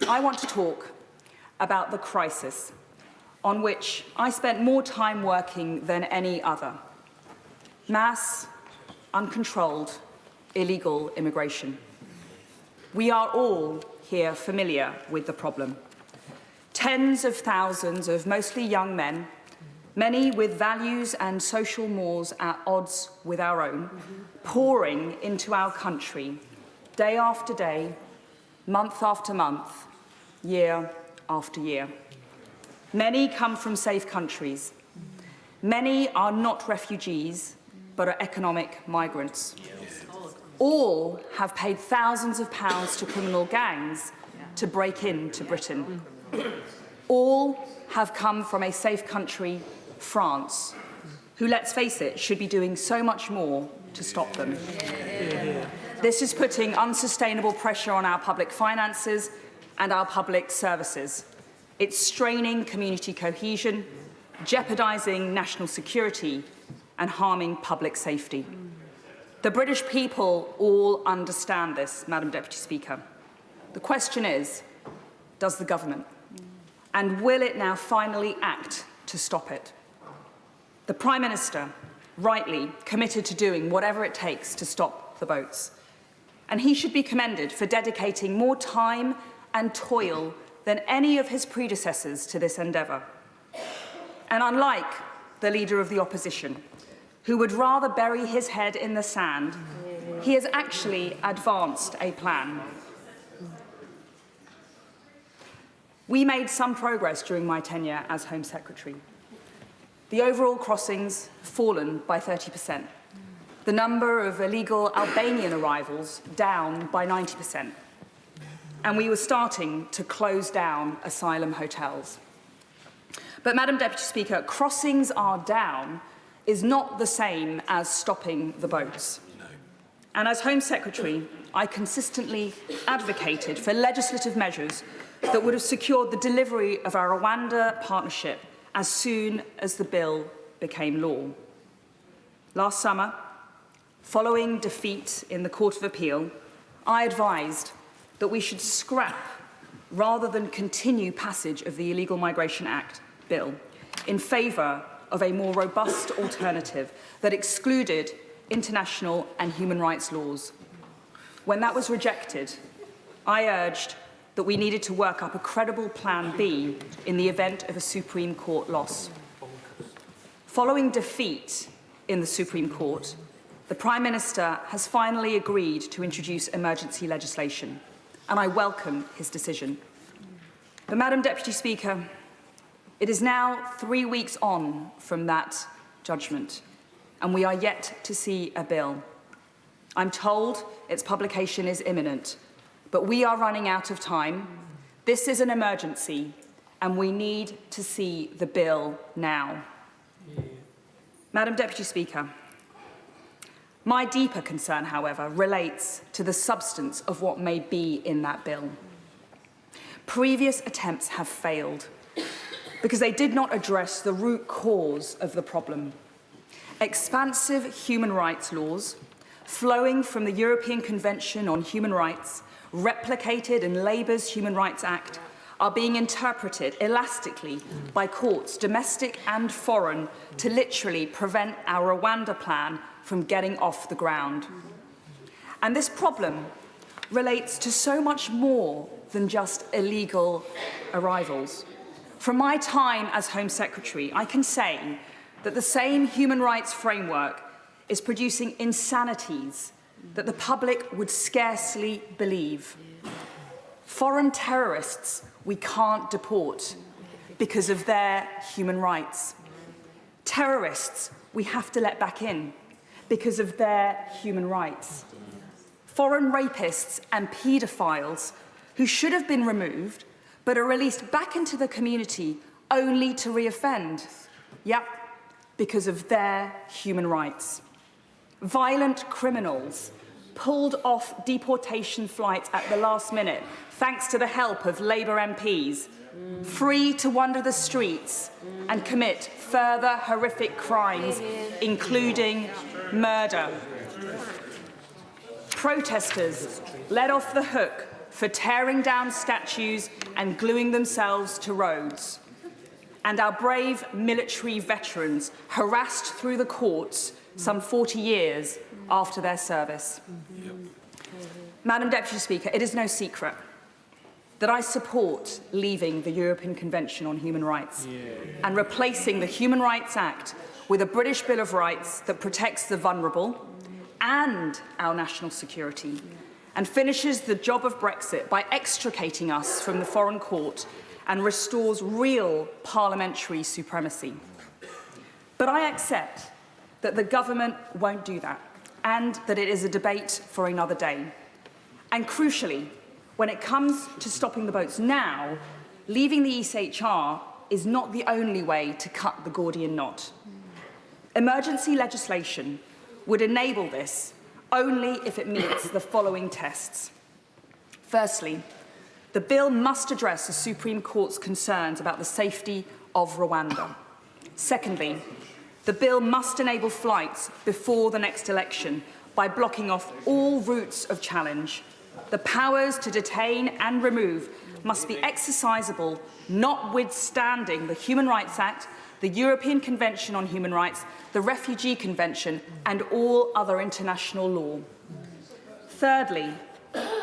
I want to talk about the crisis on which I spent more time working than any other. Mass, uncontrolled, illegal immigration. We are all here familiar with the problem. Tens of thousands of mostly young men, many with values and social mores at odds with our own, pouring into our country day after day, month after month, year after year. Many come from safe countries. Many are not refugees, but are economic migrants. All have paid thousands of pounds to criminal gangs to break into Britain. All have come from a safe country, France, who, let's face it, should be doing so much more to stop them. This is putting unsustainable pressure on our public finances and our public services. It's straining community cohesion, jeopardising national security and harming public safety. The British people all understand this, Madam Deputy Speaker. The question is, does the government? And will it now finally act to stop it? The Prime Minister, rightly, committed to doing whatever it takes to stop the boats. And he should be commended for dedicating more time and toil than any of his predecessors to this endeavour. And unlike the Leader of the Opposition, who would rather bury his head in the sand, he has actually advanced a plan. We made some progress during my tenure as Home Secretary. The overall crossings have fallen by 30%. The number of illegal Albanian arrivals down by 90%. And we were starting to close down asylum hotels. But, Madam Deputy Speaker, crossings are down is not the same as stopping the boats. No. And as Home Secretary, I consistently advocated for legislative measures that would have secured the delivery of our Rwanda partnership as soon as the bill became law. Last summer, following defeat in the Court of Appeal, I advised that we should scrap rather than continue passage of the Illegal Migration Act bill in favour of a more robust alternative that excluded international and human rights laws. When that was rejected, I urged that we needed to work up a credible Plan B in the event of a Supreme Court loss. Following defeat in the Supreme Court, the Prime Minister has finally agreed to introduce emergency legislation, and I welcome his decision. But, Madam Deputy Speaker, it is now 3 weeks on from that judgment, and we are yet to see a bill. I'm told its publication is imminent, but we are running out of time. This is an emergency, and we need to see the bill now. Madam Deputy Speaker, my deeper concern, however, relates to the substance of what may be in that bill. Previous attempts have failed because they did not address the root cause of the problem. Expansive human rights laws, flowing from the European Convention on Human Rights, replicated in Labour's Human Rights Act, are being interpreted elastically by courts, domestic and foreign, to literally prevent our Rwanda plan from getting off the ground. And this problem relates to so much more than just illegal arrivals. From my time as Home Secretary, I can say that the same human rights framework is producing insanities that the public would scarcely believe. Foreign terrorists we can't deport because of their human rights. Terrorists we have to let back in because of their human rights. Foreign rapists and paedophiles who should have been removed but are released back into the community only to reoffend. Yep, because of their human rights. Violent criminals pulled off deportation flights at the last minute thanks to the help of Labour MPs, free to wander the streets and commit further horrific crimes, including murder. Protesters let off the hook for tearing down statues and gluing themselves to roads. And our brave military veterans harassed through the courts some 40 years after their service. Madam Deputy Speaker, it is no secret that I support leaving the European Convention on Human Rights and replacing the Human Rights Act with a British Bill of Rights that protects the vulnerable and our national security and finishes the job of Brexit by extricating us from the foreign court and restores real parliamentary supremacy. But I accept that the government won't do that and that it is a debate for another day. And crucially, when it comes to stopping the boats now, leaving the ECHR is not the only way to cut the Gordian knot. Emergency legislation would enable this only if it meets the following tests. Firstly, the bill must address the Supreme Court's concerns about the safety of Rwanda. Secondly, the bill must enable flights before the next election by blocking off all routes of challenge. The powers to detain and remove must be exercisable, notwithstanding the Human Rights Act, the European Convention on Human Rights, the Refugee Convention, and all other international law. Thirdly,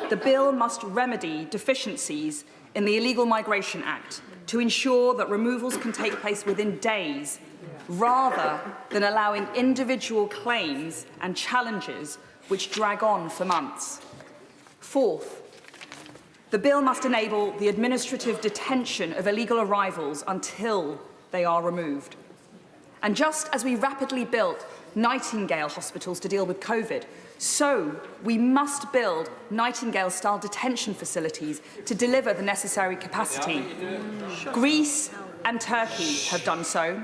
the bill must remedy deficiencies in the Illegal Migration Act to ensure that removals can take place within days, rather than allowing individual claims and challenges which drag on for months. Fourth, the bill must enable the administrative detention of illegal arrivals until they are removed. And just as we rapidly built Nightingale hospitals to deal with COVID, so we must build Nightingale-style detention facilities to deliver the necessary capacity. Greece and Turkey have done so.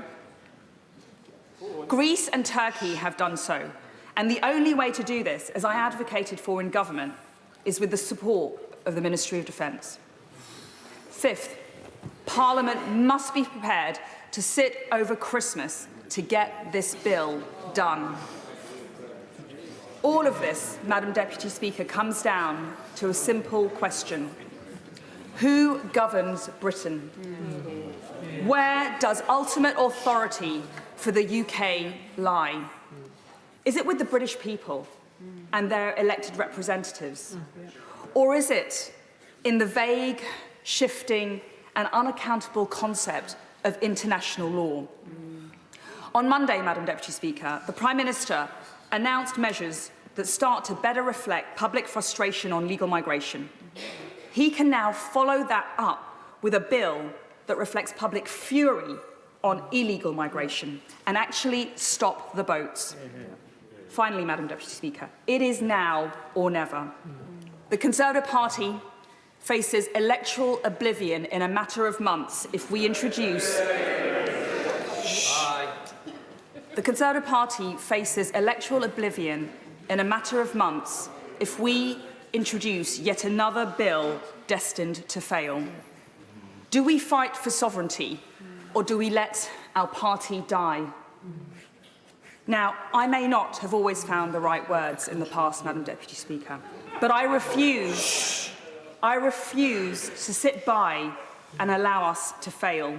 Greece and Turkey have done so. And the only way to do this, as I advocated for in government, is with the support of the Ministry of Defence. Fifth, Parliament must be prepared to sit over Christmas to get this bill done. All of this, Madam Deputy Speaker, comes down to a simple question. Who governs Britain? Where does ultimate authority for the UK lie? Is it with the British people and their elected representatives? Or is it in the vague, shifting and unaccountable concept of international law? On Monday, Madam Deputy Speaker, the Prime Minister announced measures that start to better reflect public frustration on legal migration. He can now follow that up with a bill that reflects public fury on illegal migration and actually stop the boats. Finally, Madam Deputy Speaker, it is now or never. The Conservative Party faces electoral oblivion in a matter of months if we introduce... The Conservative Party faces electoral oblivion in a matter of months if we introduce yet another bill destined to fail. Do we fight for sovereignty, or do we let our party die? Now, I may not have always found the right words in the past, Madam Deputy Speaker, but I refuse to sit by and allow us to fail.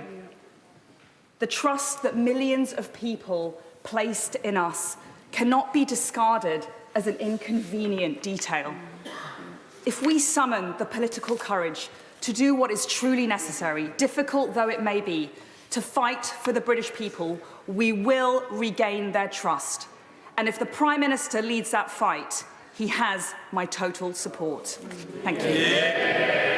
The trust that millions of people placed in us cannot be discarded as an inconvenient detail. If we summon the political courage to do what is truly necessary, difficult though it may be, to fight for the British people, we will regain their trust. And if the Prime Minister leads that fight, he has my total support. Thank you.